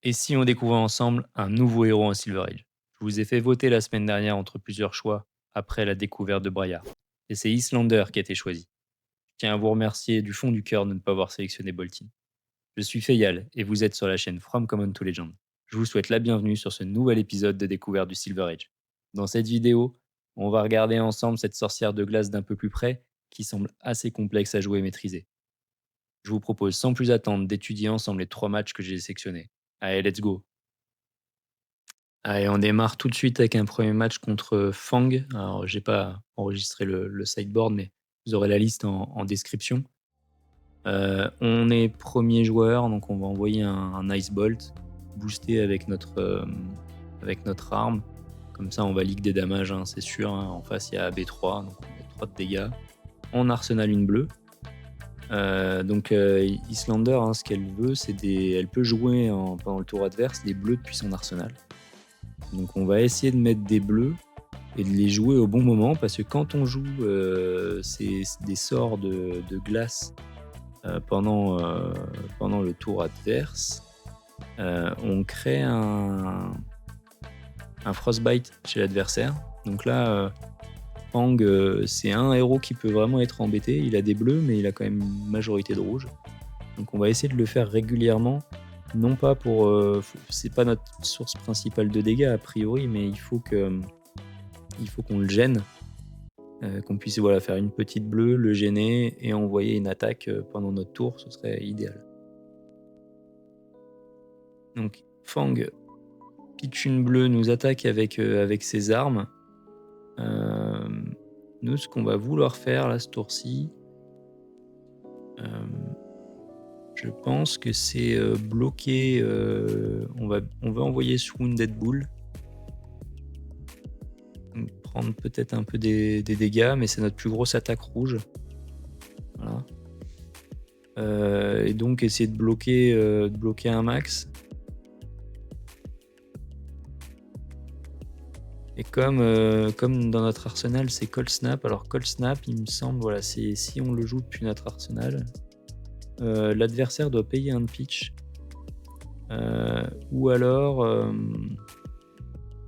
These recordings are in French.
Et si on découvrait ensemble un nouveau héros en Silver Age? Je vous ai fait voter la semaine dernière entre plusieurs choix après la découverte de Braillard. Et c'est Islander qui a été choisi. Je tiens à vous remercier du fond du cœur de ne pas avoir sélectionné Boltin. Je suis Fayal et vous êtes sur la chaîne From Common to Legend. Je vous souhaite la bienvenue sur ce nouvel épisode de découverte du Silver Age. Dans cette vidéo, on va regarder ensemble cette sorcière de glace d'un peu plus près qui semble assez complexe à jouer et maîtriser. Je vous propose sans plus attendre d'étudier ensemble les 3 matchs que j'ai sélectionnés. Allez, let's go. Allez, on démarre tout de suite avec un premier match contre Fang. Alors, j'ai pas enregistré le sideboard, mais vous aurez la liste en description. On est premier joueur, donc on va envoyer un Ice Bolt boosté avec notre arme. Comme ça, on va leak des damages, hein, c'est sûr. Hein. En face, il y a AB3, donc on met 3 de dégâts. On arsenal une bleue. Islander, hein, ce qu'elle veut, elle peut jouer pendant le tour adverse des bleus depuis son arsenal. Donc on va essayer de mettre des bleus et de les jouer au bon moment parce que quand on joue des sorts de glace pendant le tour adverse, on crée un frostbite chez l'adversaire. Donc là, Fang, c'est un héros qui peut vraiment être embêté. Il a des bleus, mais il a quand même une majorité de rouges. Donc on va essayer de le faire régulièrement. Non pas pour... c'est pas notre source principale de dégâts a priori, mais il faut qu'on le gêne. Qu'on puisse faire une petite bleue, le gêner et envoyer une attaque pendant notre tour, ce serait idéal. Donc Fang pitch une bleue, nous attaque avec ses armes. Nous, ce qu'on va vouloir faire là, ce tour-ci, je pense que c'est bloquer. On va envoyer Swounded Bull. Donc, prendre peut-être un peu des dégâts, mais c'est notre plus grosse attaque rouge. Voilà. Et donc essayer de bloquer un max. Et comme dans notre arsenal, c'est Cold Snap. Alors Cold Snap, il me semble, c'est si on le joue depuis notre arsenal, l'adversaire doit payer un pitch. Ou alors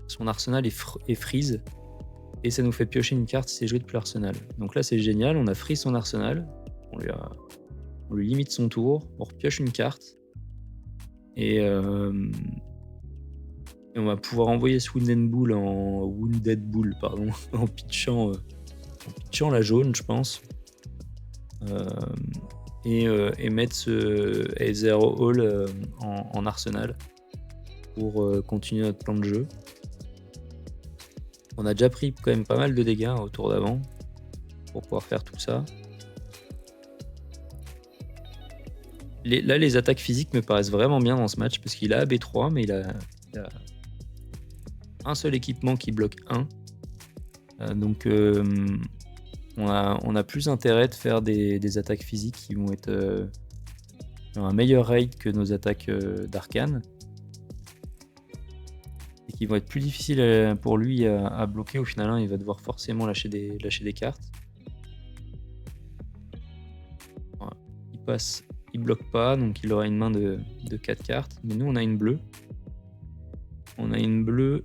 son arsenal est freeze et ça nous fait piocher une carte si c'est joué depuis l'arsenal. Donc là c'est génial, on a freeze son arsenal, on lui limite son tour, on repioche une carte et on va pouvoir envoyer ce Wounded Bull en pitchant la jaune, je pense. Et mettre ce Aether Hall en arsenal pour continuer notre plan de jeu. On a déjà pris quand même pas mal de dégâts au tour d'avant pour pouvoir faire tout ça. Là, les attaques physiques me paraissent vraiment bien dans ce match parce qu'il a AB3, mais il a un seul équipement qui bloque 1. Donc on a plus intérêt de faire des attaques physiques qui vont être un meilleur rate que nos attaques d'arcane et qui vont être plus difficiles pour lui à bloquer. Au final, hein, il va devoir forcément lâcher des cartes. Voilà. Il bloque pas, donc il aura une main de 4 cartes. Mais nous, on a une bleue. On a une bleue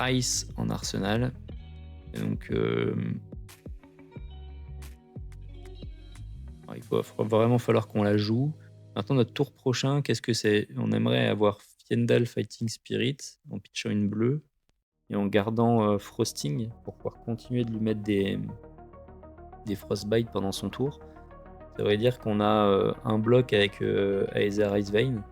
Ice en arsenal. Et donc il va vraiment falloir qu'on la joue. Maintenant, notre tour prochain, qu'est-ce que c'est? On aimerait avoir Fiendal Fighting Spirit en pitchant une bleue et en gardant Frosting pour pouvoir continuer de lui mettre des Frostbite pendant son tour. Ça veut dire qu'on a un bloc avec Aether Ice Vein.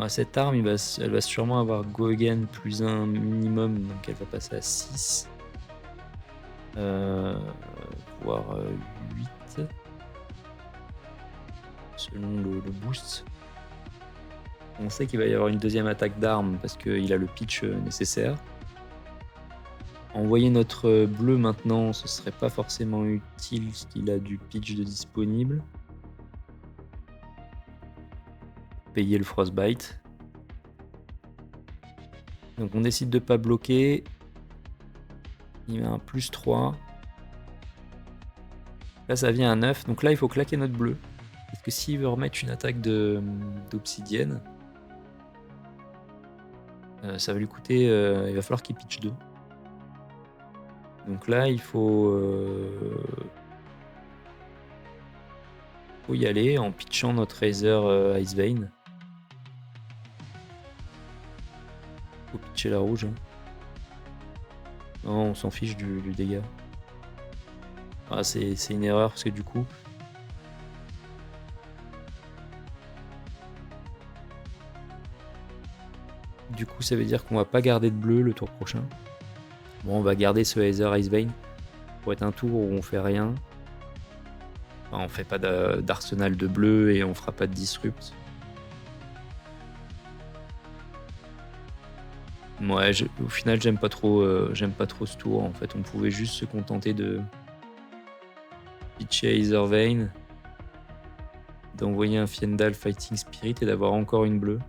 Cette arme, elle va sûrement avoir Go Again plus 1 minimum, donc elle va passer à 6. Voire 8 selon le boost. On sait qu'il va y avoir une deuxième attaque d'armes parce qu'il a le pitch nécessaire. Envoyer notre bleu maintenant, ce serait pas forcément utile parce qu'il a du pitch de disponible. Payer le Frostbite. Donc on décide de pas bloquer. Il met un +3. Là ça vient à 9. Donc là il faut claquer notre bleu. Parce que s'il veut remettre une attaque d'obsidienne, ça va lui coûter... il va falloir qu'il pitch 2. Donc là, il faut y aller en pitchant notre Razer Icevein. Faut pitcher la rouge. Non, on s'en fiche du dégât. Ah, c'est une erreur parce que du coup... ça veut dire qu'on va pas garder de bleu le tour prochain. Bon, on va garder ce Razer Icevein pour être un tour où on fait rien. Enfin, on fait pas d'arsenal de bleu et on fera pas de disrupt. Ouais, au final, j'aime pas trop ce tour. En fait, on pouvait juste se contenter de pitcher Aethervein, d'envoyer un Fiendal Fighting Spirit et d'avoir encore une bleue.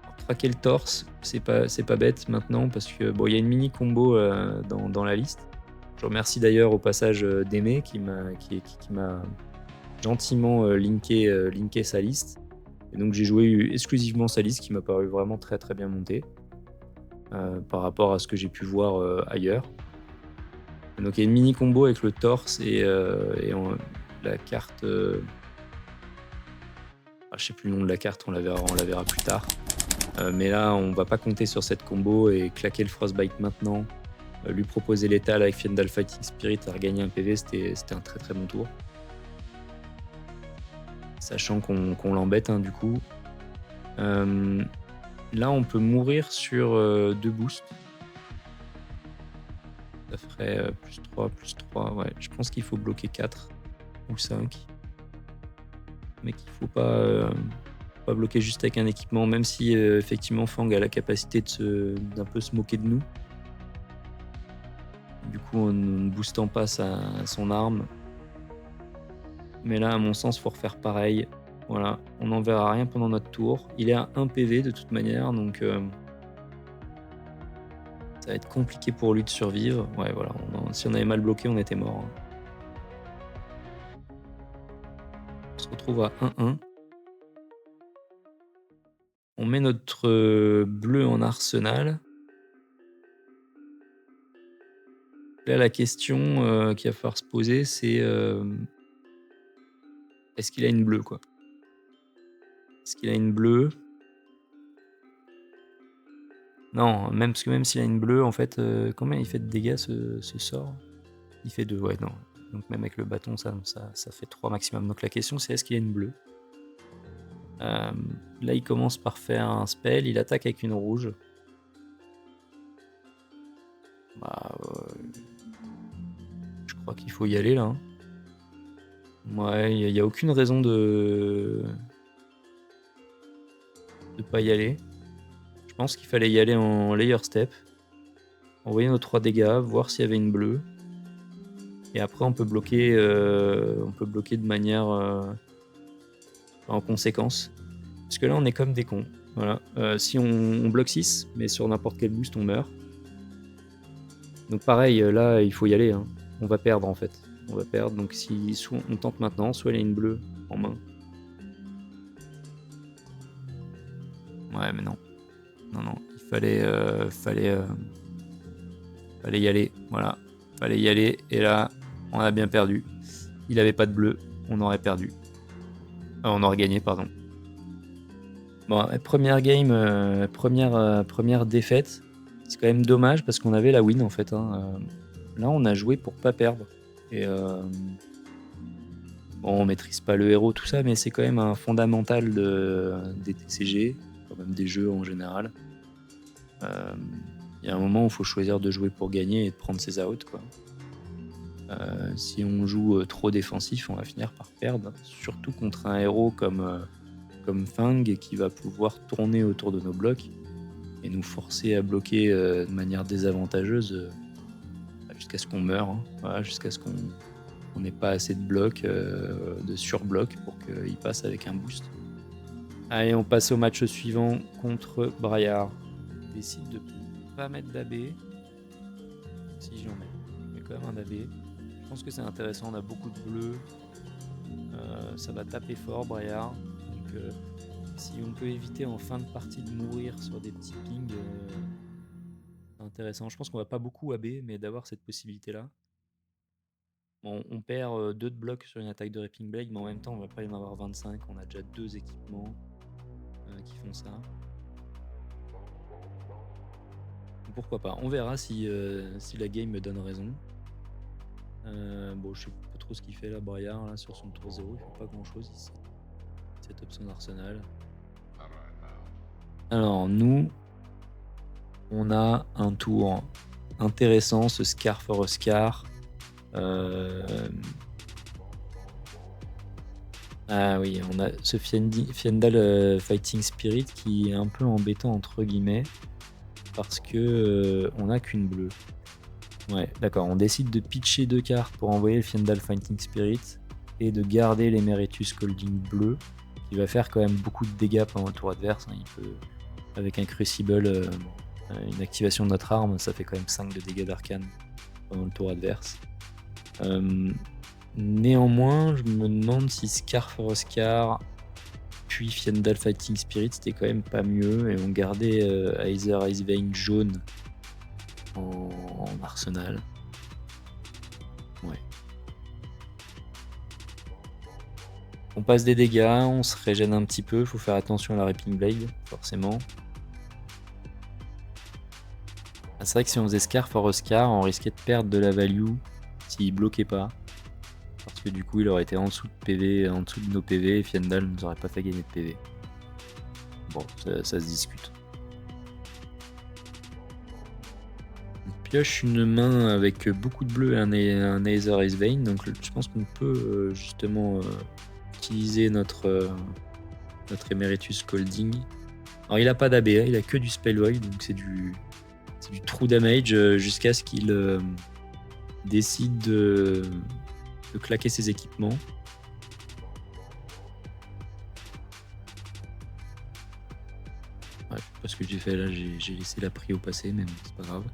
Alors, traquer le torse, c'est pas bête maintenant parce que bon, il y a une mini combo dans la liste. Je remercie d'ailleurs au passage d'Aimé qui m'a gentiment linké sa liste. Et donc j'ai joué exclusivement sa liste qui m'a paru vraiment très très bien montée par rapport à ce que j'ai pu voir ailleurs. Et donc il y a une mini combo avec le torse et la carte... je sais plus le nom de la carte, on la verra plus tard. Mais là on va pas compter sur cette combo et claquer le Frostbite maintenant. Lui proposer l'étal avec Fiendal Fighting Spirit à regagner un PV, c'était un très très bon tour. Sachant qu'on l'embête du coup. Là on peut mourir sur 2 boosts. Ça ferait plus 3, ouais. Je pense qu'il faut bloquer 4 ou 5. Mais qu'il faut pas bloquer juste avec un équipement, même si effectivement Fang a la capacité d'un peu se moquer de nous. Du coup, en ne boostant pas son arme. Mais là, à mon sens, il faut refaire pareil. Voilà, on n'en verra rien pendant notre tour. Il est à 1 PV de toute manière, donc ça va être compliqué pour lui de survivre. Ouais, voilà, si on avait mal bloqué, on était mort. On se retrouve à 1-1. On met notre bleu en arsenal. Là, la question qu'il va falloir se poser, c'est est-ce qu'il a une bleue, quoi? Est-ce qu'il a une bleue? Non, parce que même s'il a une bleue, en fait, combien il fait de dégâts ce sort? Il fait 2, ouais, non. Donc même avec le bâton, ça fait 3 maximum. Donc la question, c'est est-ce qu'il a une bleue? Là, il commence par faire un spell, il attaque avec une rouge. Bah, je crois qu'il faut y aller là. Ouais, il n'y a aucune raison de pas y aller. Je pense qu'il fallait y aller en layer step, envoyer nos 3 dégâts, voir s'il y avait une bleue. Et après, on peut bloquer de manière en conséquence. Parce que là, on est comme des cons. Voilà. Si on bloque 6, mais sur n'importe quel boost, on meurt. Donc pareil, là, il faut y aller. Hein. On va perdre, en fait. On va perdre. Donc si soit on tente maintenant, soit il a une bleue en main. Ouais, mais non. Non. Il fallait y aller. Voilà. Fallait y aller. Et là, on a bien perdu. Il avait pas de bleu. On aurait perdu. On aurait gagné, pardon. Bon, première game, première défaite. C'est quand même dommage parce qu'on avait la win en fait. Hein. Là, on a joué pour pas perdre. Et bon, on maîtrise pas le héros, tout ça, mais c'est quand même un fondamental des TCG, quand même des jeux en général. Il y a un moment où il faut choisir de jouer pour gagner et de prendre ses outs, quoi. Si on joue trop défensif, on va finir par perdre, surtout contre un héros comme Fang qui va pouvoir tourner autour de nos blocs et nous forcer à bloquer de manière désavantageuse jusqu'à ce qu'on meure, hein. Voilà, jusqu'à ce qu'on n'ait pas assez de blocs, de surblocs pour qu'il passe avec un boost. Allez, on passe au match suivant contre Braillard. Je décide de pas mettre d'AB. Si j'en mets. Il y a quand même un AB. Je pense que c'est intéressant, on a beaucoup de bleu. ça va taper fort, Braillard. Donc, si on peut éviter en fin de partie de mourir sur des petits pings, c'est intéressant. Je pense qu'on va pas beaucoup AB, mais d'avoir cette possibilité-là. Bon, on perd 2 de bloc sur une attaque de Reaping Blade, mais en même temps, on va pas y en avoir 25. On a déjà 2 équipements qui font ça. Donc, pourquoi pas. On verra si la game me donne raison. Bon, je sais pas trop ce qu'il fait là, Braillard, là, sur son tour 0. Il fait pas grand-chose ici. Set up son arsenal. Alors, nous, on a un tour intéressant, ce Scar for a Scar. Ah oui, on a ce Fiendal Fighting Spirit qui est un peu embêtant entre guillemets parce que on n'a qu'une bleue. Ouais, d'accord, on décide de pitcher 2 cartes pour envoyer le Fiendal Fighting Spirit et de garder l'Emeritus Colding bleu qui va faire quand même beaucoup de dégâts pendant le tour adverse. Il peut, avec un Crucible, une activation de notre arme, ça fait quand même 5 de dégâts d'arcane pendant le tour adverse. Néanmoins, je me demande si Scar for a Scar puis Fiendal Fighting Spirit c'était quand même pas mieux et on gardait Aether Icevein jaune en arsenal. Ouais. On passe des dégâts, on se régène un petit peu, faut faire attention à la Reaping Blade, forcément. Ah, c'est vrai que si on faisait Scar for a Scar, on risquait de perdre de la value s'il bloquait pas. Parce que du coup, il aurait été en dessous de PV, en dessous de nos PV, et Fiendal ne nous aurait pas fait gagner de PV. Bon, ça se discute. On pioche une main avec beaucoup de bleu et un Aether Icevein, donc je pense qu'on peut justement utiliser notre Emeritus Colding. Alors il a pas d'AB, il a que du Spell Void, donc c'est du true damage jusqu'à ce qu'il décide de claquer ses équipements. Ouais, je sais pas ce que j'ai fait là, j'ai laissé la prio passer, mais bon, c'est pas grave.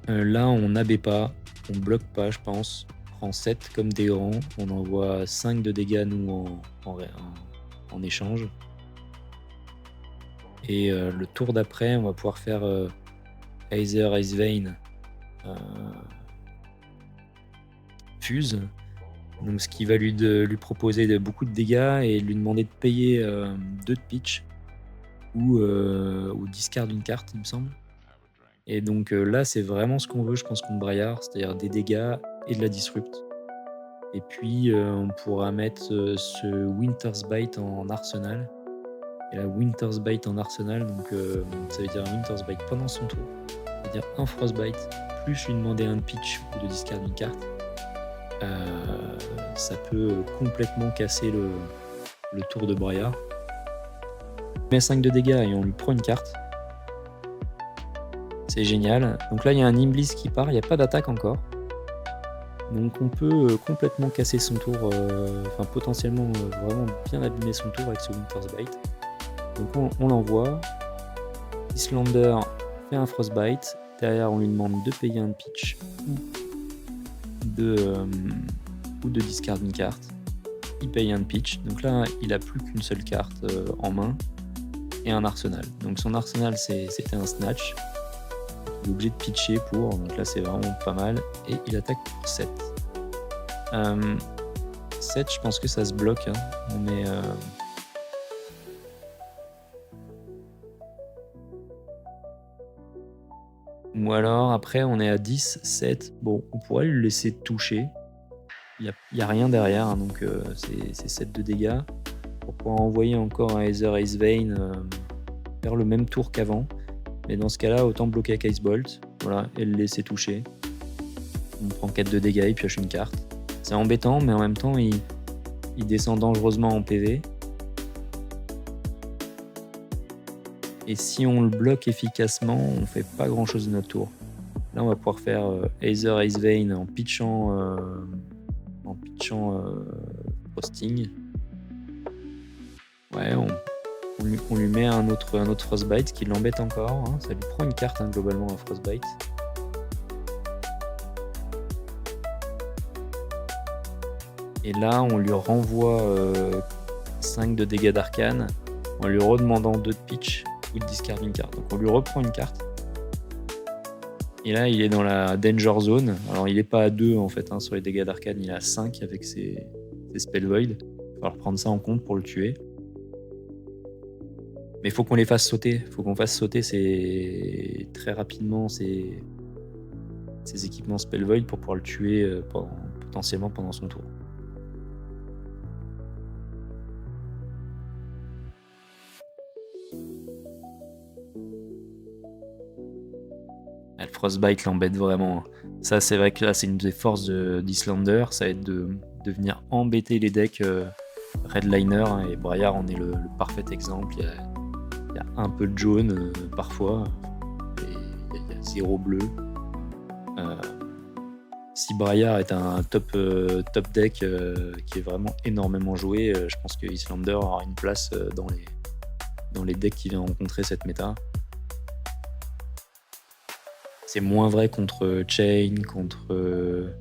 Là, on n'abat pas, on bloque pas, je pense. On prend 7 comme des grands, on envoie 5 de dégâts nous en échange. Et le tour d'après, on va pouvoir faire Aether Icevein fuse, donc ce qui va lui proposer beaucoup de dégâts et lui demander de payer 2 de pitch ou discard une carte, il me semble. Et donc là, c'est vraiment ce qu'on veut, je pense, contre Braillard, c'est-à-dire des dégâts et de la disrupt. Et puis on pourra mettre ce Winter's Bite en arsenal. Et la Winter's Bite en arsenal, donc ça veut dire un Winter's Bite pendant son tour, c'est-à-dire un Frostbite plus lui demander un pitch ou de discard une carte. Ça peut complètement casser le tour de Braillard. On met 5 de dégâts et on lui prend une carte. C'est génial. Donc là, il y a un Nimblis qui part, il n'y a pas d'attaque encore. Donc on peut complètement casser son tour, potentiellement vraiment bien abîmer son tour avec ce Winter's Bite. Donc on l'envoie. Islander fait un Frostbite. Derrière, on lui demande de payer un pitch ou de discard une carte. Il paye un pitch. Donc là, il a plus qu'une seule carte en main et un arsenal. Donc son arsenal, c'était un snatch. Il est obligé de pitcher pour. Donc là, c'est vraiment pas mal. Et il attaque pour 7. 7, je pense que ça se bloque. Hein. On est. Ou alors, après, on est à 10, 7. Bon, on pourrait le laisser toucher. Il n'y a rien derrière, hein, donc c'est 7 de dégâts. Pour pouvoir envoyer encore un Aether Icevein faire le même tour qu'avant. Mais dans ce cas-là, autant bloquer avec Icebolt. Voilà, et le laisser toucher. On prend 4 de dégâts, il pioche une carte. C'est embêtant, mais en même temps, il descend dangereusement en PV. Et si on le bloque efficacement, on fait pas grand chose de notre tour. Là, on va pouvoir faire Aether Icevein en pitchant Frosting. Ouais, on lui met un autre Frostbite qui l'embête encore. Hein. Ça lui prend une carte globalement, un Frostbite. Et là, on lui renvoie 5 de dégâts d'arcane en lui redemandant 2 de pitch ou de discard une carte. Donc on lui reprend une carte. Et là, il est dans la danger zone. Alors, il n'est pas à 2 en fait sur les dégâts d'arcane, il est à 5 avec ses spell void. Il va falloir prendre ça en compte pour le tuer. Mais il faut qu'on les fasse sauter. Il faut qu'on fasse sauter très rapidement ces équipements spell void pour pouvoir le tuer potentiellement pendant son tour. Le Frostbite l'embête vraiment. Ça, c'est vrai que là, c'est une des forces d'Islander. Ça va être de venir embêter les decks Redliner. Et Braillard en est le parfait exemple. Il y a un peu de jaune parfois. Et il y a 0 bleu. Si Braillard est un top deck qui est vraiment énormément joué, je pense que Islander aura une place dans les decks qui vient rencontrer cette méta. C'est moins vrai contre Chain, contre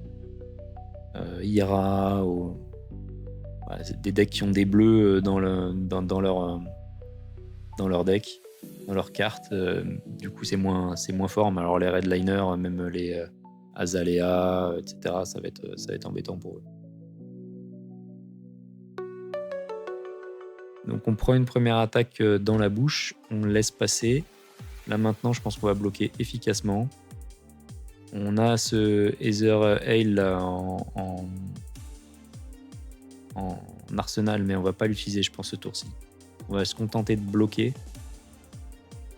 Ira, c'est des decks qui ont des bleus dans leur deck, dans leur carte. Du coup, c'est moins fort. Mais alors les Redliners, même les Azalea, etc., ça va être embêtant pour eux. Donc on prend une première attaque dans la bouche, on le laisse passer. Là maintenant, je pense qu'on va bloquer efficacement. On a ce Aether Hail en arsenal, mais on va pas l'utiliser, je pense, ce tour-ci. On va se contenter de bloquer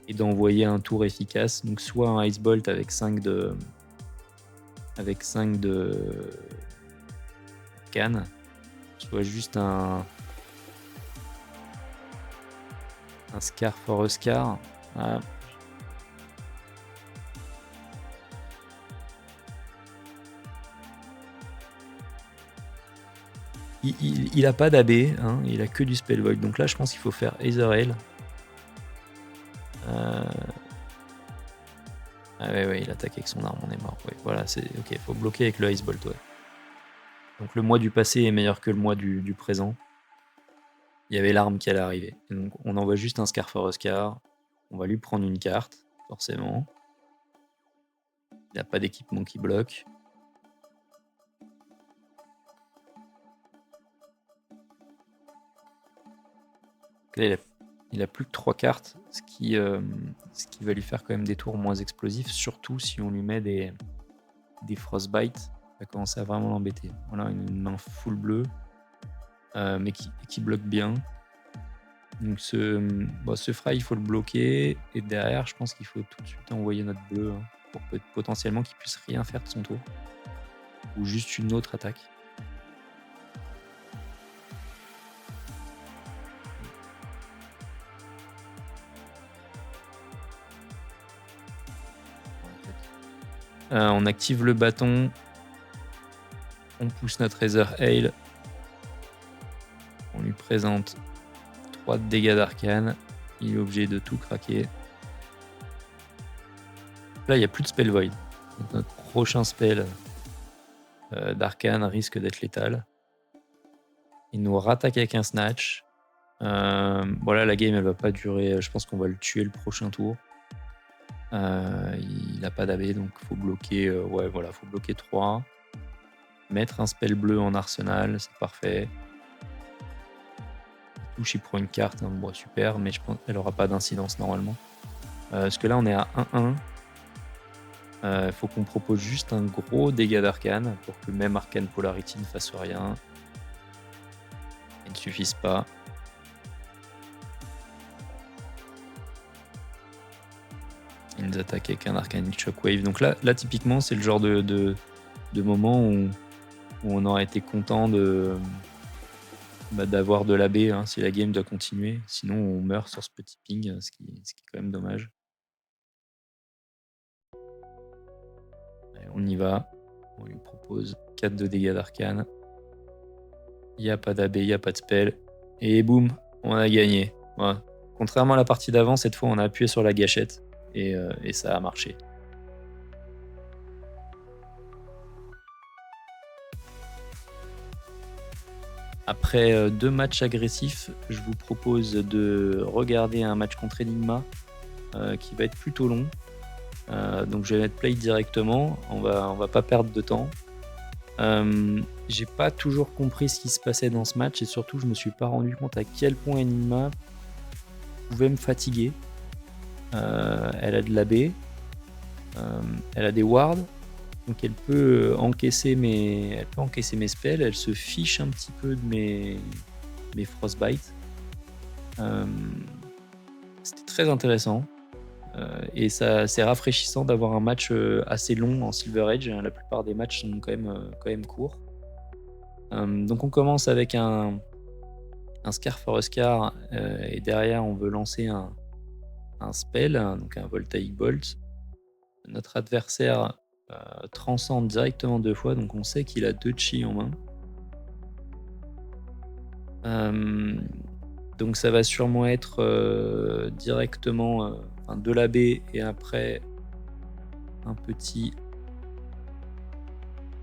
et d'envoyer un tour efficace. Donc soit un Ice Bolt avec 5 de canne, soit juste un Scar for a Scar. Voilà. Il a pas d'AB, il a que du Spell Void. Donc là, je pense qu'il faut faire Aether Hail. Ah ouais, il attaque avec son arme, on est mort. Ouais, voilà, c'est ok, il faut bloquer avec le Ice Bolt. Ouais. Donc le mois du passé est meilleur que le mois du présent. Il y avait l'arme qui allait arriver. Et donc on envoie juste un Scar for a Scar. On va lui prendre une carte, forcément. Il n'a pas d'équipement qui bloque. Là, il a plus que 3 cartes, ce qui va lui faire quand même des tours moins explosifs, surtout si on lui met des Frostbite. Il va commencer à vraiment l'embêter. Voilà, une main full bleue, mais qui bloque bien. Donc ce fray, il faut le bloquer. Et derrière, je pense qu'il faut tout de suite envoyer notre bleu pour potentiellement qu'il puisse rien faire de son tour. Ou juste une autre attaque. On active le bâton. On pousse notre Aether Hail. On lui présente 3 de dégâts d'arcane. Il est obligé de tout craquer. Là, il n'y a plus de Spell Void. Donc, notre prochain spell d'arcane risque d'être létal. Il nous rattaque avec un Snatch. Voilà, la game, elle va pas durer. Je pense qu'on va le tuer le prochain tour. Il n'a pas d'AB, donc faut bloquer. Faut bloquer 3. Mettre un spell bleu en arsenal, c'est parfait. Il touche, il prend une carte, super, mais je pense qu'elle aura pas d'incidence normalement. Parce que là, on est à 1-1. Faut qu'on propose juste un gros dégât d'arcane pour que même Arcane Polarity ne fasse rien. Il ne suffise pas. Il nous attaque avec un Arcanic Shockwave. Donc là typiquement, c'est le genre de moment où on aurait été content d'avoir de l'AB si la game doit continuer. Sinon, on meurt sur ce petit ping, ce qui est quand même dommage. Allez, on y va. On lui propose 4 de dégâts d'arcane. Il n'y a pas d'AB, il n'y a pas de spell. Et boum, on a gagné. Voilà. Contrairement à la partie d'avant, cette fois, on a appuyé sur la gâchette. Et ça a marché. Après 2 matchs agressifs, je vous propose de regarder un match contre Enigma qui va être plutôt long. Donc je vais mettre play directement, on va pas perdre de temps. J'ai pas toujours compris ce qui se passait dans ce match et surtout je me suis pas rendu compte à quel point Enigma pouvait me fatiguer. Elle a de l'AB, elle a des wards, donc elle peut encaisser mes spells, elle se fiche un petit peu de mes frostbite. C'était très intéressant. Et c'est rafraîchissant d'avoir un match assez long en Silver Age. La plupart des matchs sont quand même courts. Donc on commence avec un Scar for a Scar et derrière on veut lancer un spell, donc un Voltaic Bolt. Notre adversaire transcende directement 2 fois, donc on sait qu'il a 2 chi en main. Donc ça va sûrement être directement de l'AB et après un petit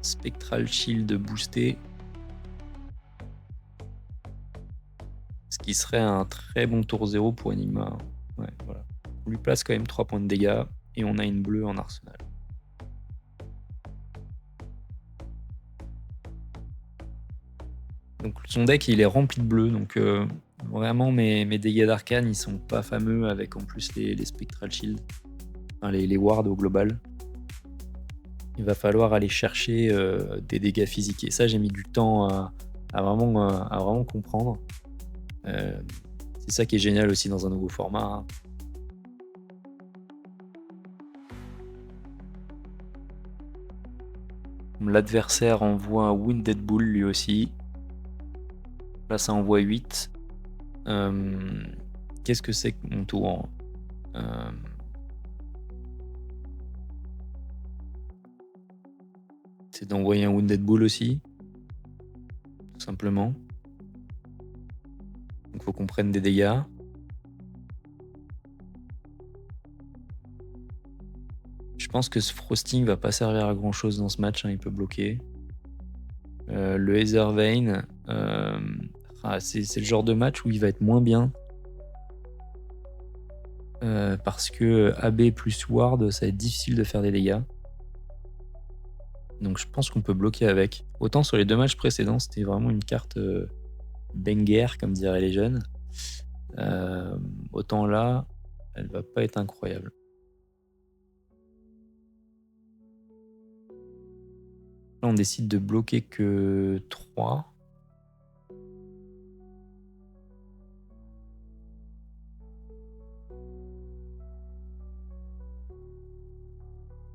Spectral Shield boosté. Ce qui serait un très bon tour 0 pour Enigma. Ouais, voilà. On lui place quand même 3 points de dégâts et on a une bleue en arsenal. Donc son deck il est rempli de bleus, donc vraiment mes dégâts d'arcane ils sont pas fameux avec en plus les Spectral Shield, enfin, les wards au global. Il va falloir aller chercher des dégâts physiques et ça j'ai mis du temps à vraiment comprendre. C'est ça qui est génial aussi dans un nouveau format. Hein. L'adversaire envoie un Wounded Bull lui aussi. Là ça envoie 8. Qu'est-ce que c'est que mon tour C'est d'envoyer un Wounded Bull aussi. Tout simplement. Donc faut qu'on prenne des dégâts. Je pense que ce Frosting va pas servir à grand chose dans ce match, hein, il peut bloquer. Le Aether Vein, c'est le genre de match où il va être moins bien. Parce que AB plus Ward, ça va être difficile de faire des dégâts. Donc je pense qu'on peut bloquer avec. Autant sur les 2 matchs précédents, c'était vraiment une carte banger, comme diraient les jeunes. Autant là, elle va pas être incroyable. Là, on décide de bloquer que 3.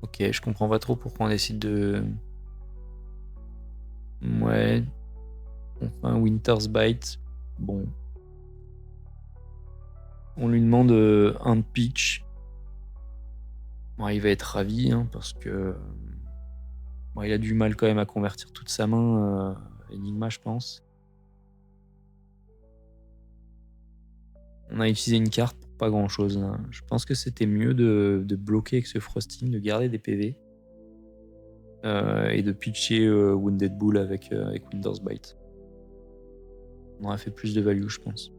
Ok, je comprends pas trop pourquoi on décide de... Ouais. On fait un Winter's Bite. Bon. On lui demande un de pitch. Bon, il va être ravi, hein, parce que... Bon, il a du mal quand même à convertir toute sa main, Enigma, je pense. On a utilisé une carte pour pas grand chose. Hein. Je pense que c'était mieux de bloquer avec ce Frosting, de garder des PV. Et de pitcher Wounded Bull avec Winter's Bite. On aurait fait plus de value, je pense.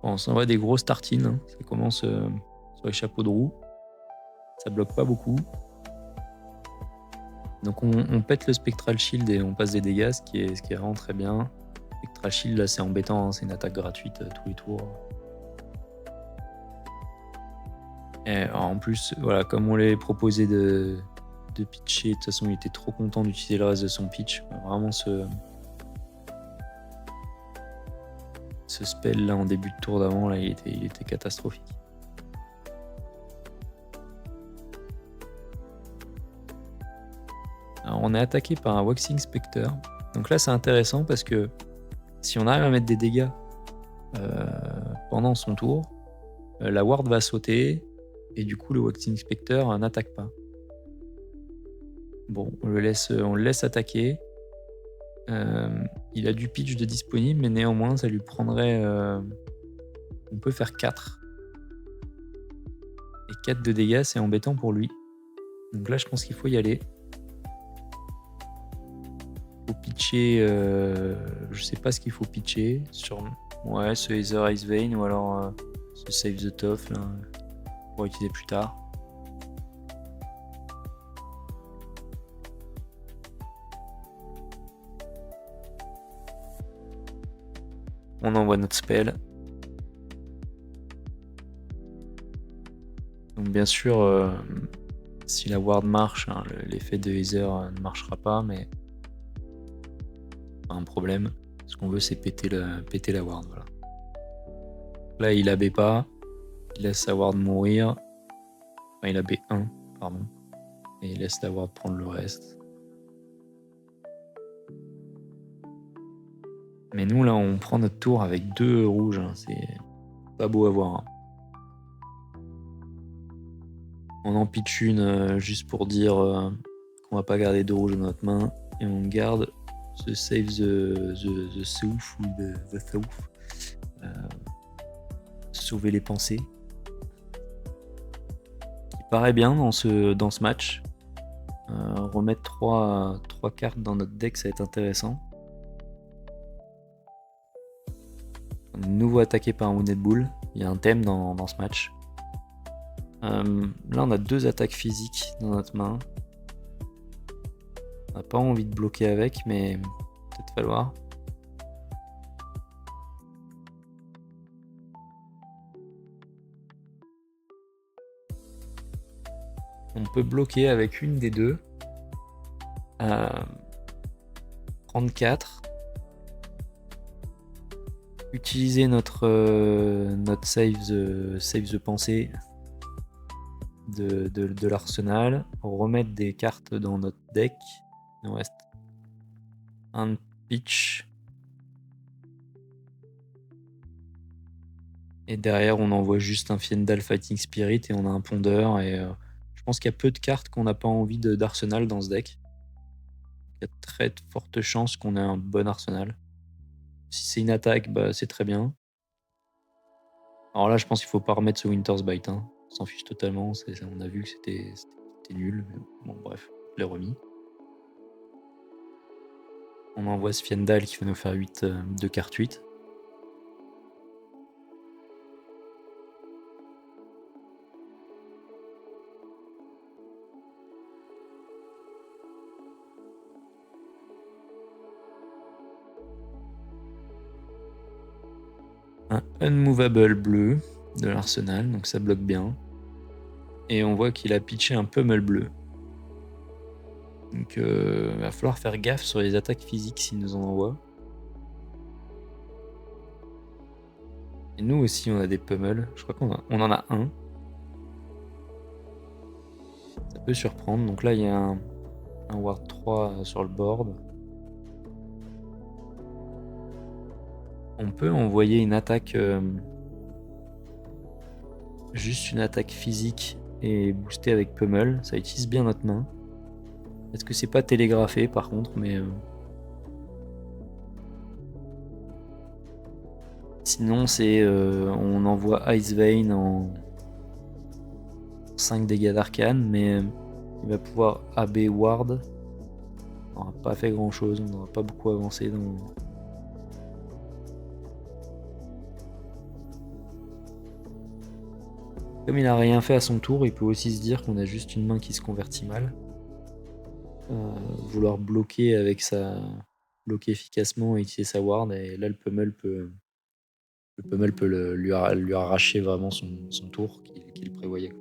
Bon, on s'envoie des grosses tartines. Hein. Ça commence sur les chapeaux de roue. Ça bloque pas beaucoup. Donc on pète le Spectral Shield et on passe des dégâts, ce qui est vraiment très bien. Spectral Shield, là, c'est embêtant. Hein. C'est une attaque gratuite tous les tours. Et en plus, voilà, comme on l'avait proposé de pitcher, de toute façon, il était trop content d'utiliser le reste de son pitch. Vraiment, ce spell là en début de tour d'avant, là, il était catastrophique. Alors, on est attaqué par un Waxing Spectre. Donc là, c'est intéressant parce que si on arrive à mettre des dégâts pendant son tour, la ward va sauter et du coup, le Waxing Spectre n'attaque pas. Bon, on le laisse attaquer. Il a du pitch de disponible, mais néanmoins, ça lui prendrait... on peut faire 4. Et 4 de dégâts, c'est embêtant pour lui. Donc là, je pense qu'il faut y aller. Faut pitcher. Je sais pas ce qu'il faut pitcher. Ouais, ce Aether Ice Vein ou alors ce Save the Tough là, pour utiliser plus tard. On envoie notre spell. Donc bien sûr, si la ward marche, hein, l'effet de Aether ne marchera pas, mais pas un problème. Ce qu'on veut, c'est péter la ward. Voilà. Là, il AB pas. Il laisse sa ward mourir. Enfin, il AB 1, pardon. Et il laisse la ward prendre le reste. Mais nous, là, on prend notre tour avec 2 rouges. Hein. C'est pas beau à voir. Hein. On en pitch une juste pour dire qu'on va pas garder 2 rouges dans notre main. Et on garde ce Save the Souf ou the Souf. Sauver les pensées. Qui paraît bien dans ce match. Remettre 3 cartes dans notre deck, ça va être intéressant. On est de nouveau attaqué par un Wounded Bull. Il y a un thème dans ce match. Là, on a 2 attaques physiques dans notre main. On n'a pas envie de bloquer avec, mais peut-être falloir. On peut bloquer avec une des deux. Prendre 4. Utiliser notre save the pensée de l'arsenal. Remettre des cartes dans notre deck. Il nous reste un pitch. Et derrière, on envoie juste un Fiendal Fighting Spirit et on a un pondeur. Et je pense qu'il y a peu de cartes qu'on n'a pas envie d'arsenal dans ce deck. Il y a très forte chance qu'on ait un bon arsenal. Si c'est une attaque, bah, c'est très bien. Alors là, je pense qu'il faut pas remettre ce Winter's Bite. Hein. On s'en fiche totalement. On a vu que c'était nul. Mais bon, bref, je l'ai remis. On envoie ce Fiendal qui va nous faire 8 de carte 8. Un Unmovable bleu de l'arsenal, donc ça bloque bien. Et on voit qu'il a pitché un pummel bleu. Donc va falloir faire gaffe sur les attaques physiques s'il nous en envoie. Et nous aussi on a des pummels, je crois qu'on en a un. Ça peut surprendre, donc là il y a un Ward 3 sur le board. On peut envoyer une attaque, juste une attaque physique et booster avec pummel, ça utilise bien notre main. Est-ce que c'est pas télégraphé par contre, mais sinon c'est on envoie Ice Vein en 5 dégâts d'arcane, mais il va pouvoir AB Ward. On n'aura pas fait grand chose, on n'aura pas beaucoup avancé dans. Comme il a rien fait à son tour, il peut aussi se dire qu'on a juste une main qui se convertit mal. Vouloir bloquer bloquer efficacement et utiliser sa ward, et là le pummel peut lui arracher vraiment son tour qu'il prévoyait.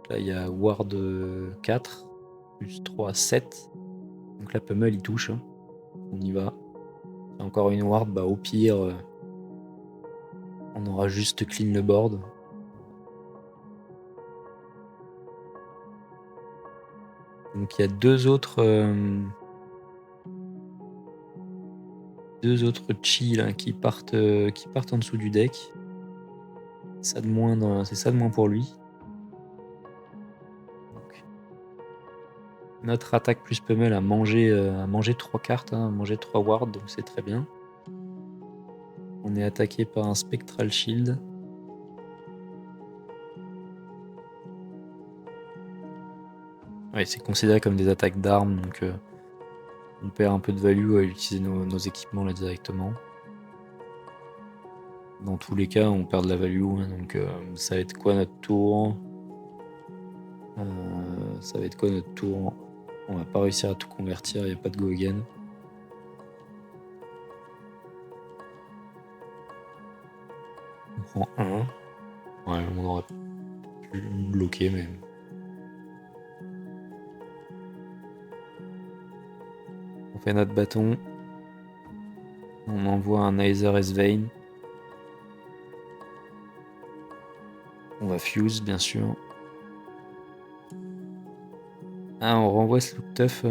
Là il y a ward 4 plus 3, 7. Donc là pummel il touche. Hein. On y va. Et encore une ward, bah au pire on aura juste clean le board. Donc il y a deux autres chi là, qui partent en dessous du deck. C'est ça de moins pour lui. Donc, Notre attaque plus pummel a mangé 3 cartes, hein, a mangé 3 wards, donc c'est très bien. On est attaqué par un Spectral Shield. Ouais, c'est considéré comme des attaques d'armes, donc on perd un peu de value à utiliser nos équipements là directement. Dans tous les cas, on perd de la value, hein, donc ça va être quoi notre tour? On va pas réussir à tout convertir, il n'y a pas de go again. On prend 1. Ouais, on aurait pu bloquer, mais... On fait notre bâton. On envoie un Aether S-Vein. On va fuse, bien sûr. Ah, on renvoie ce look tough.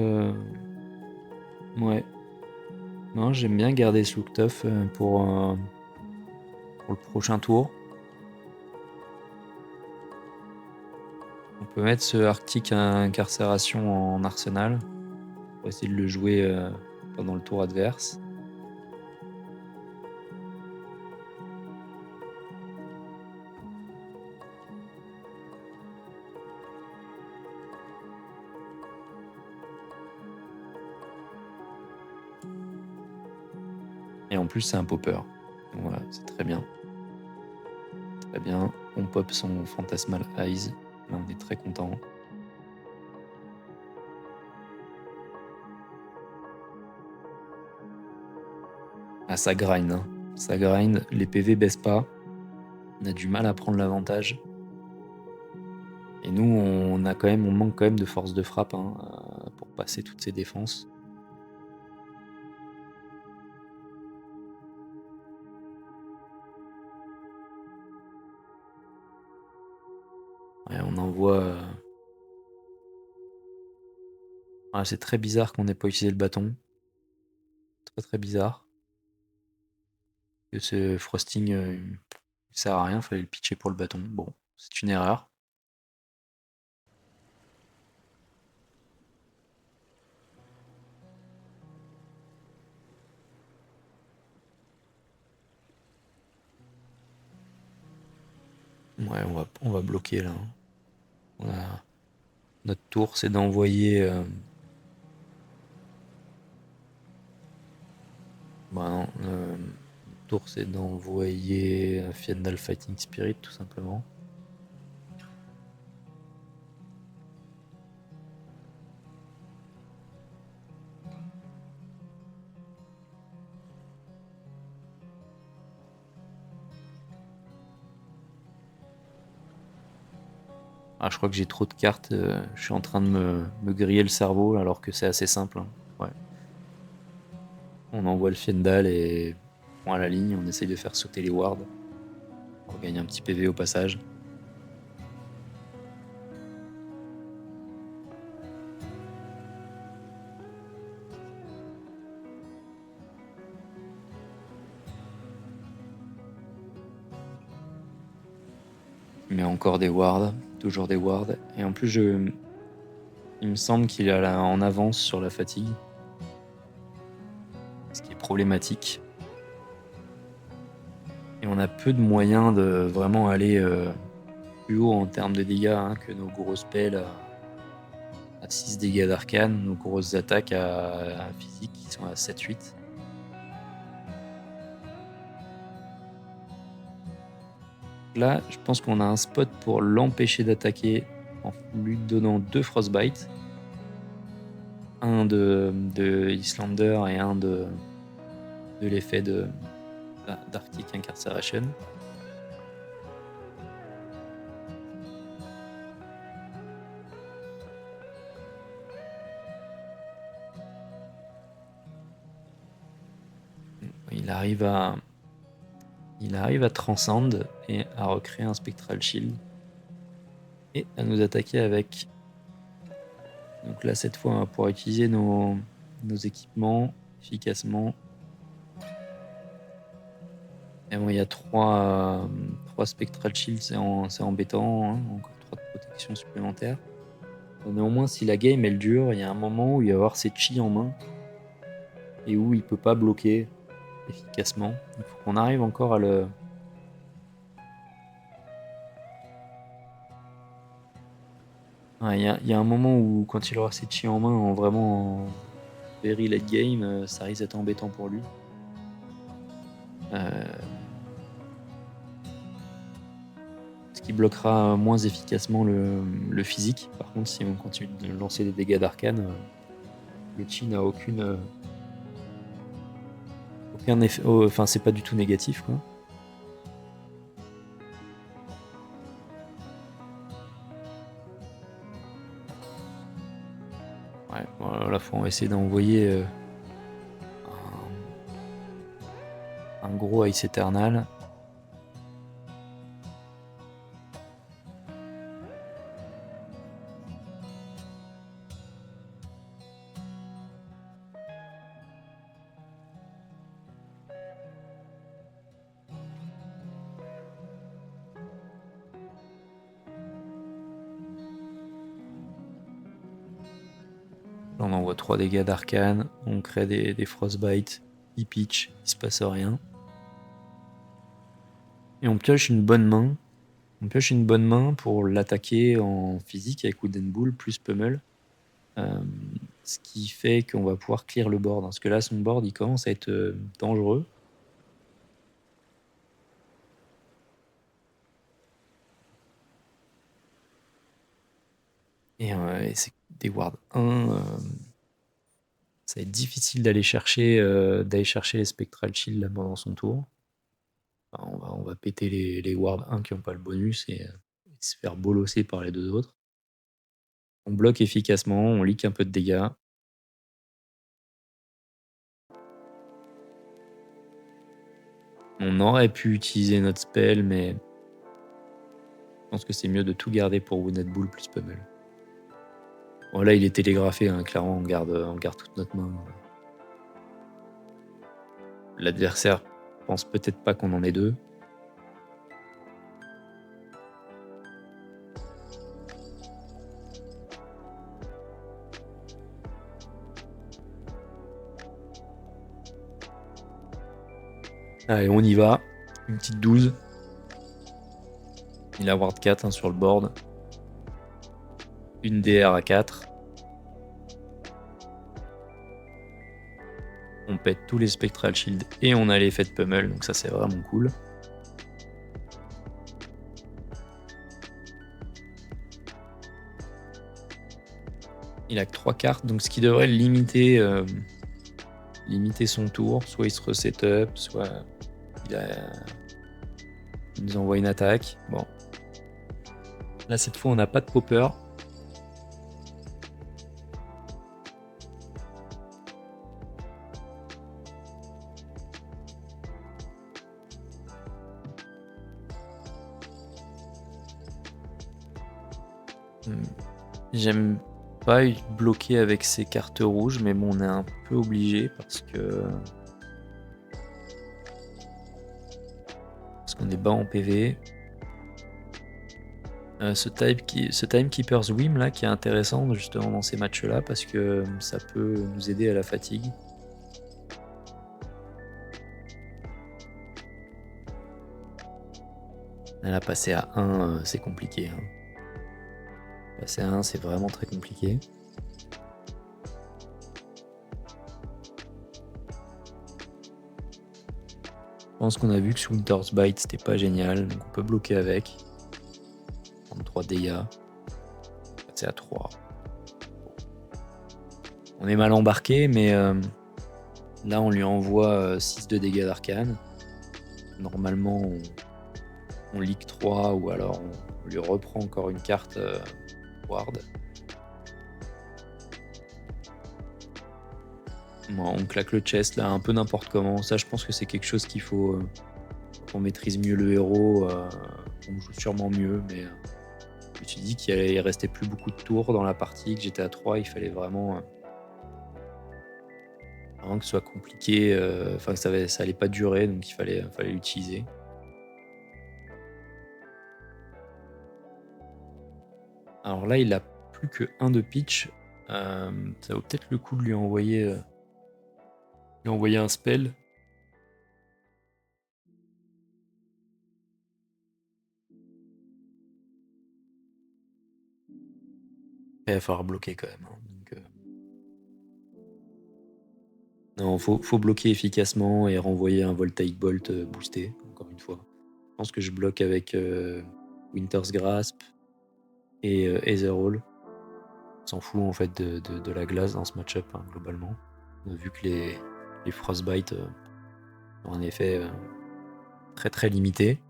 Ouais. Non, j'aime bien garder ce look tough pour le prochain tour. On peut mettre ce Arctic Incarcération en arsenal pour essayer de le jouer pendant le tour adverse. Et en plus, c'est un popper. Donc voilà, c'est très bien. Très bien. On pop son Phantasmal Eyes. Là, on est très content. Ah, ça grind. Hein. Ça grind. Les PV baissent pas. On a du mal à prendre l'avantage. Et nous, on manque quand même de force de frappe hein, pour passer toutes ces défenses. Ouais, on envoie... Ah, c'est très bizarre qu'on n'ait pas utilisé le bâton. Très très bizarre. Que ce frosting il sert à rien, fallait le pitcher pour le bâton. Bon, c'est une erreur. Ouais, on va bloquer là. Notre tour, c'est d'envoyer... Bah non, notre tour, c'est d'envoyer un Fiendal Fighting Spirit, tout simplement. Ah, je crois que j'ai trop de cartes. Je suis en train de me griller le cerveau alors que c'est assez simple. Hein. Ouais. On envoie le Fiendal et point à la ligne. On essaye de faire sauter les wards pour gagner un petit PV au passage. Mais encore des wards, toujours des wards. Et en plus, il me semble qu'il est en avance sur la fatigue. Ce qui est problématique. Et on a peu de moyens de vraiment aller plus haut en termes de dégâts hein, que nos gros spells à 6 dégâts d'arcane, nos grosses attaques à physique qui sont à 7-8. Là, je pense qu'on a un spot pour l'empêcher d'attaquer en lui donnant 2 Frostbite. Un de Islander et un de l'effet d'Arctic Incarceration. Il arrive à transcend et à recréer un Spectral Shield et à nous attaquer avec. Donc là, cette fois, on va pouvoir utiliser nos équipements efficacement. Et bon, il y a 3 Spectral Shields, c'est embêtant, hein, encore 3 de protection supplémentaire. Néanmoins, si la game elle dure, il y a un moment où il va avoir ses chi en main et où il peut pas bloquer efficacement. Il faut qu'on arrive encore à le... Ouais, il y a un moment où quand il aura ses chi en main, vraiment en very late game, ça risque d'être embêtant pour lui. Ce qui bloquera moins efficacement le physique. Par contre, si on continue de lancer des dégâts d'arcane, le chi n'a aucun effet. Enfin, c'est pas du tout négatif, quoi. Ouais, voilà, là, faut essayer d'envoyer un gros Ice Eternal. Là, on envoie 3 dégâts d'arcane, on crée des frostbites, il pitch, il se passe rien. Et on pioche une bonne main. On pioche une bonne main pour l'attaquer en physique avec Wooden Bull plus Pummel. Ce qui fait qu'on va pouvoir clear le board. Parce que là, son board, il commence à être dangereux. Et c'est des wards 1. Ça va être difficile d'aller chercher les Spectral Shield là, pendant son tour. Enfin, on va péter les wards 1 qui n'ont pas le bonus et se faire bolosser par les deux autres. On bloque efficacement, on leak un peu de dégâts. On aurait pu utiliser notre spell, mais je pense que c'est mieux de tout garder pour Wounded Bull plus Pummel. Bon, là, il est télégraphé, hein, clairement, on garde toute notre main. L'adversaire pense peut-être pas qu'on en ait deux. Allez, on y va. Une petite 12. Il a ward 4 hein, sur le board. Une DR à 4. On pète tous les Spectral Shield et on a l'effet de Pummel, donc ça c'est vraiment cool. Il a que 3 cartes, donc ce qui devrait limiter son tour. Soit il se reset up, soit il nous envoie une attaque. Bon. Là, cette fois, on n'a pas de popper. J'aime pas bloquer avec ces cartes rouges, mais bon, on est un peu obligé parce qu'on est bas en PV. Ce Timekeeper's Whim là qui est intéressant justement dans ces matchs là parce que ça peut nous aider à la fatigue. Là, passer à 1, c'est compliqué. Hein. Passer à 1, c'est vraiment très compliqué. Je pense qu'on a vu que sous Winter's Bite, c'était pas génial, donc on peut bloquer avec. 33 dégâts. Passer à 3. On est mal embarqué, mais là, on lui envoie 6 de dégâts d'arcane. Normalement, on leak 3 ou alors on lui reprend encore une carte ward. Bon, on claque le chest là un peu n'importe comment. Ça, je pense que c'est quelque chose qu'il faut qu'on maîtrise mieux le héros. On joue sûrement mieux, mais je me suis dit qu'il restait plus beaucoup de tours dans la partie, que j'étais à 3. Il fallait vraiment que ce soit compliqué, que ça allait pas durer, donc il fallait l'utiliser. Alors là, il a plus que 1 de pitch. Ça vaut peut-être le coup de lui envoyer un spell. Il va falloir bloquer quand même. Donc, non, faut bloquer efficacement et renvoyer un Voltaic Bolt boosté, encore une fois. Je pense que je bloque avec Winter's Grasp et Aetherall. On s'en fout en fait de la glace dans ce match-up, hein, globalement. On a vu que les Frostbite ont un effet très très limité.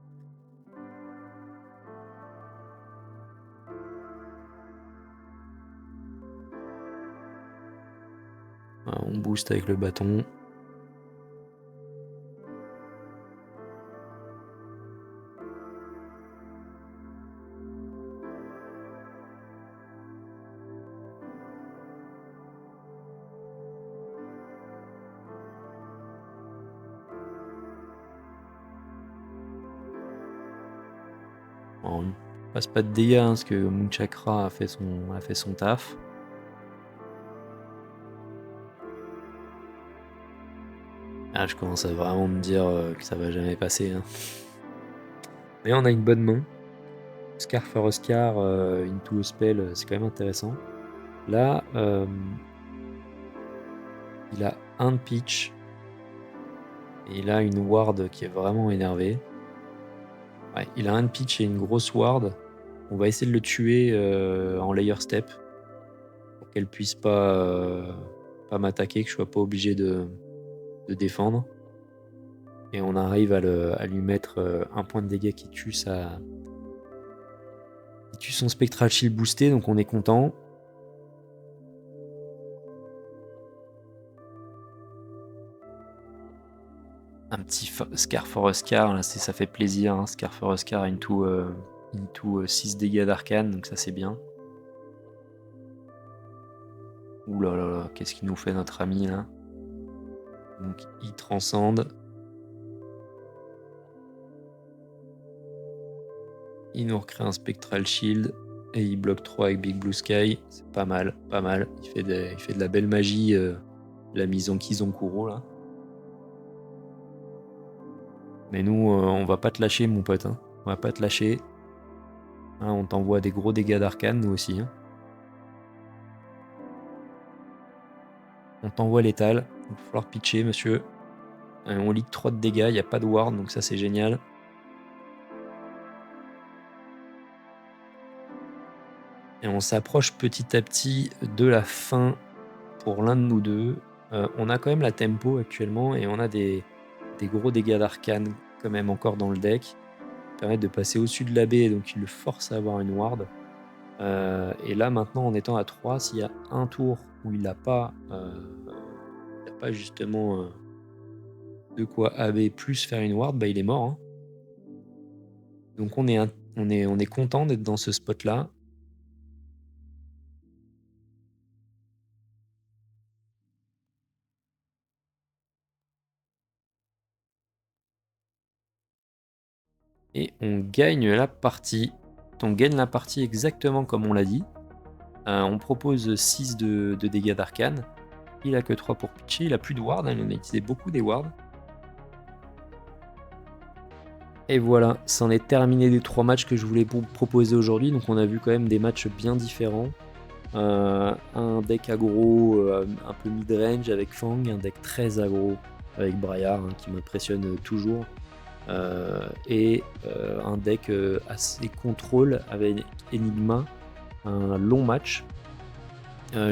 Voilà, on booste avec le bâton. Bon, on passe pas de dégâts hein, parce que Moonchakra a fait son taf. Ah, je commence à vraiment me dire que ça va jamais passer. Hein. Mais on a une bonne main. Scar for a Scar, into a spell, c'est quand même intéressant. Là, il a un de pitch. Et il a une ward qui est vraiment énervée. Ouais, il a un de pitch et une grosse ward. On va essayer de le tuer en layer step. Pour qu'elle puisse pas m'attaquer, que je sois pas obligé de défendre. Et on arrive à lui mettre un point de dégâts qui tue son Spectral Shield boosté, donc on est content. Un petit Scar for a Scar, là, ça fait plaisir. Hein. Scar for a Scar into 6 dégâts d'arcane, donc ça c'est bien. Ouh là là là, qu'est-ce qu'il nous fait notre ami là? Donc il transcende. Il nous recrée un Spectral Shield et il bloque 3 avec Big Blue Sky. C'est pas mal, pas mal. Il fait de la belle magie, la mise en Kizonkuro là. Mais nous, on va pas te lâcher mon pote. Hein. On va pas te lâcher. Hein, on t'envoie des gros dégâts d'arcane nous aussi. Hein. On t'envoie l'étal. Il va falloir pitcher monsieur. On leak 3 de dégâts, il n'y a pas de ward donc ça c'est génial. Et on s'approche petit à petit de la fin pour l'un de nous deux. On a quand même la tempo actuellement et on a des gros dégâts d'arcane quand même encore dans le deck. Qui permettent de passer au-dessus de la baie, donc il le force à avoir une ward. Et là maintenant en étant à 3, s'il y a un tour où il n'a pas, justement de quoi AB plus faire une ward, bah il est mort. Hein. Donc on est content d'être dans ce spot là. Et on gagne la partie. On gagne la partie exactement comme on l'a dit. On propose 6 de dégâts d'arcane. Il a que 3 pour pitcher. Il a plus de ward. Hein, il en a utilisé beaucoup des wards. Et voilà, c'en est terminé des 3 matchs que je voulais vous proposer aujourd'hui. Donc on a vu quand même des matchs bien différents. Un deck aggro un peu mid-range avec Fang. Un deck très aggro avec Briar hein, qui m'impressionne toujours. Et un deck assez contrôle avec Enigma, un long match.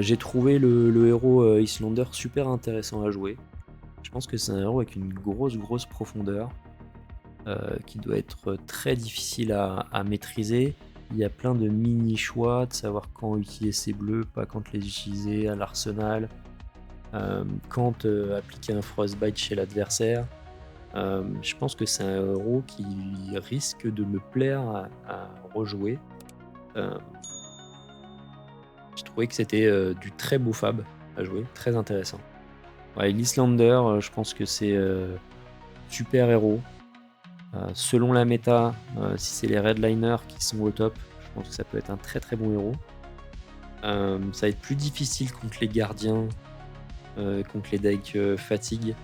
J'ai trouvé le héros Islander super intéressant à jouer. Je pense que c'est un héros avec une grosse profondeur qui doit être très difficile à maîtriser. Il y a plein de mini choix de savoir quand utiliser ses bleus, pas quand les utiliser à l'arsenal, quand appliquer un Frostbite chez l'adversaire. Je pense que c'est un héros qui risque de me plaire à rejouer. Je trouvais que c'était du très beau fab à jouer, très intéressant. Ouais, l'Islander, je pense que c'est super héros. Selon la méta, si c'est les redliners qui sont au top, je pense que ça peut être un très bon héros. Ça va être plus difficile contre les gardiens, contre les decks, fatigue.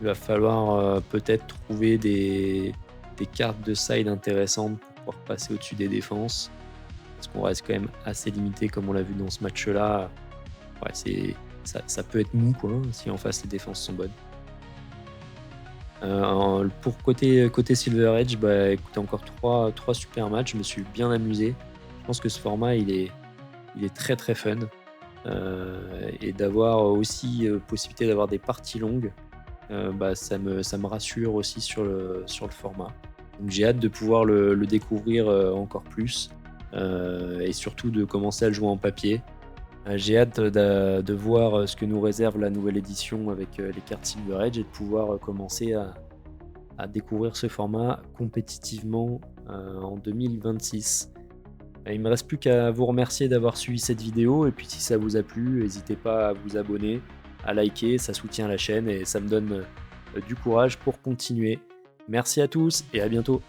Il va falloir, peut-être trouver des cartes de side intéressantes pour pouvoir passer au-dessus des défenses. Parce qu'on reste quand même assez limité comme on l'a vu dans ce match-là. Ouais, ça peut être mou quoi, si en face les défenses sont bonnes. Pour côté Silver Edge, bah, écoutez encore 3 super matchs, je me suis bien amusé. Je pense que ce format il est très, très fun, et d'avoir aussi, possibilité d'avoir des parties longues, bah, ça me rassure aussi sur le format. Donc j'ai hâte de pouvoir le découvrir, encore plus, et surtout de commencer à le jouer en papier. J'ai hâte de voir, ce que nous réserve la nouvelle édition avec, les cartes Silver Edge et de pouvoir, commencer à découvrir ce format compétitivement, en 2026. Il me reste plus qu'à vous remercier d'avoir suivi cette vidéo et puis si ça vous a plu, n'hésitez pas à vous abonner, à liker, ça soutient la chaîne et ça me donne, du courage pour continuer. Merci à tous et à bientôt.